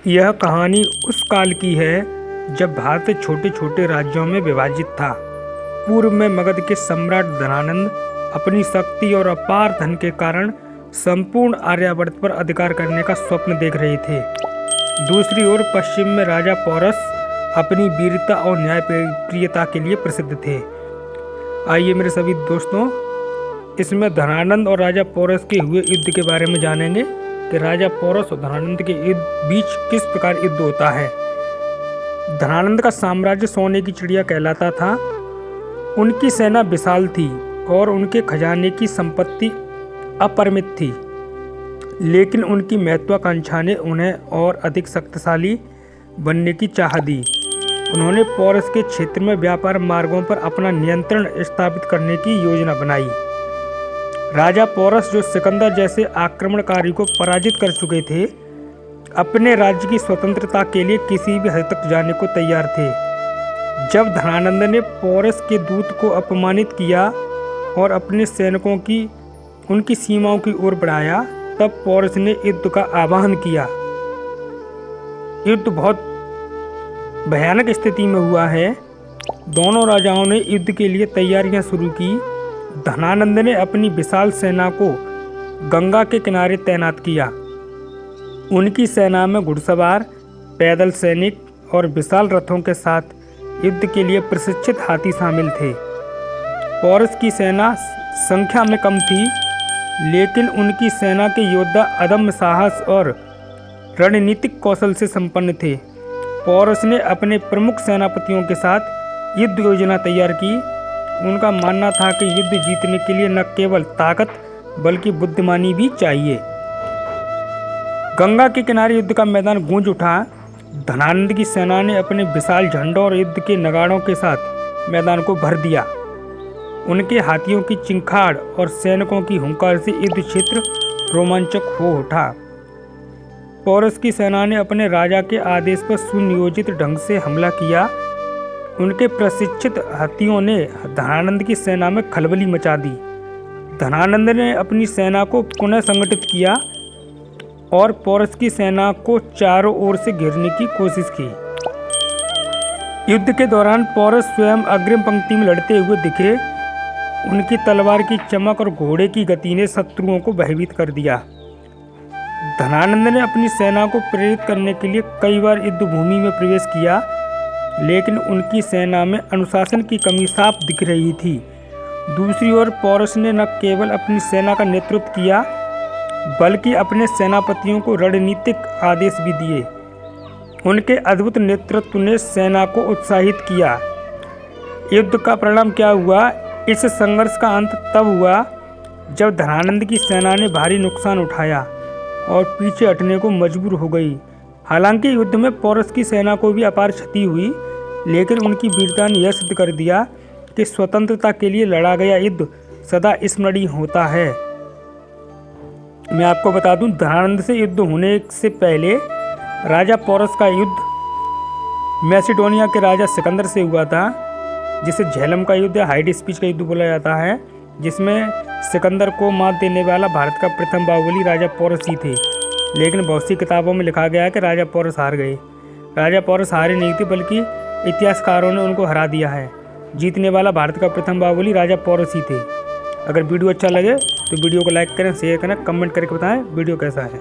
यह कहानी उस काल की है जब भारत छोटे छोटे राज्यों में विभाजित था। पूर्व में मगध के सम्राट धनानंद अपनी शक्ति और अपार धन के कारण संपूर्ण आर्यावर्त पर अधिकार करने का स्वप्न देख रहे थे। दूसरी ओर पश्चिम में राजा पौरस अपनी वीरता और न्यायप्रियता के लिए प्रसिद्ध थे। आइए मेरे सभी दोस्तों, इसमें धनानंद और राजा पौरस के हुए युद्ध के बारे में जानेंगे कि राजा पौरस और धनानंद के बीच किस प्रकार युद्ध होता है। धनानंद का साम्राज्य सोने की चिड़िया कहलाता था। उनकी सेना विशाल थी और उनके खजाने की संपत्ति अपरिमित थी, लेकिन उनकी महत्वाकांक्षा ने उन्हें और अधिक शक्तिशाली बनने की चाह दी। उन्होंने पौरस के क्षेत्र में व्यापार मार्गों पर अपना नियंत्रण स्थापित करने की योजना बनाई। राजा पौरस, जो सिकंदर जैसे आक्रमणकारी को पराजित कर चुके थे, अपने राज्य की स्वतंत्रता के लिए किसी भी हद तक जाने को तैयार थे। जब धनानंद ने पौरस के दूत को अपमानित किया और अपने सैनिकों की उनकी सीमाओं की ओर बढ़ाया, तब पौरस ने युद्ध का आह्वान किया। युद्ध बहुत भयानक स्थिति में हुआ है। दोनों राजाओं ने युद्ध के लिए तैयारियां शुरू की। धनानंद ने अपनी विशाल सेना को गंगा के किनारे तैनात किया। उनकी सेना में घुड़सवार, पैदल सैनिक और विशाल रथों के साथ युद्ध के लिए प्रशिक्षित हाथी शामिल थे। पौरस की सेना संख्या में कम थी, लेकिन उनकी सेना के योद्धा अदम्य साहस और रणनीतिक कौशल से संपन्न थे। पौरस ने अपने प्रमुख सेनापतियों के साथ युद्ध योजना तैयार की। उनका मानना था कि युद्ध जीतने के लिए न केवल ताकत बल्कि बुद्धिमानी भी चाहिए। गंगा के किनारे युद्ध का मैदान गूंज उठा। धनानंद की सेना ने अपने विशाल झंडों और युद्ध के नगाड़ों के साथ मैदान को भर दिया। उनके हाथियों की चिंखाड़ और सैनिकों की हुंकार से युद्ध क्षेत्र रोमांचक हो उठा। पौरस की सेना ने अपने राजा के आदेश पर सुनियोजित ढंग से हमला किया। उनके प्रशिक्षित हाथियों ने धनानंद की सेना में खलबली मचा दी। धनानंद ने अपनी सेना को पुनः संगठित किया और पौरस की सेना को चारों ओर से घेरने की कोशिश की। युद्ध के दौरान पौरस स्वयं अग्रिम पंक्ति में लड़ते हुए दिखे। उनकी तलवार की चमक और घोड़े की गति ने शत्रुओं को भयभीत कर दिया। धनानंद ने अपनी सेना को प्रेरित करने के लिए कई बार युद्ध भूमि में प्रवेश किया, लेकिन उनकी सेना में अनुशासन की कमी साफ दिख रही थी। दूसरी ओर पौरस ने न केवल अपनी सेना का नेतृत्व किया, बल्कि अपने सेनापतियों को रणनीतिक आदेश भी दिए। उनके अद्भुत नेतृत्व ने सेना को उत्साहित किया। युद्ध का परिणाम क्या हुआ? इस संघर्ष का अंत तब हुआ जब धनानंद की सेना ने भारी नुकसान उठाया और पीछे हटने को मजबूर हो गई। हालांकि युद्ध में पौरस की सेना को भी अपार क्षति हुई, लेकिन उनकी वीरता ने यह सिद्ध कर दिया कि स्वतंत्रता के लिए लड़ा गया युद्ध सदा स्मरणीय होता है। मैं आपको बता दूं, धनानंद से युद्ध होने से पहले राजा पौरस का युद्ध मैसिडोनिया के राजा सिकंदर से हुआ था, जिसे झेलम का युद्ध या हाइड स्पीच का युद्ध बोला जाता है, जिसमें सिकंदर को मात देने वाला भारत का प्रथम बाहुबली राजा पौरस ही थे। लेकिन बहुत सी किताबों में लिखा गया है कि राजा पौरस हार गए। राजा पौरस हारे नहीं थे, बल्कि इतिहासकारों ने उनको हरा दिया है। जीतने वाला भारत का प्रथम बाहुबली राजा पौरस ही थे। अगर वीडियो अच्छा लगे तो वीडियो को लाइक करें, शेयर करें, कमेंट करके बताएं वीडियो कैसा है।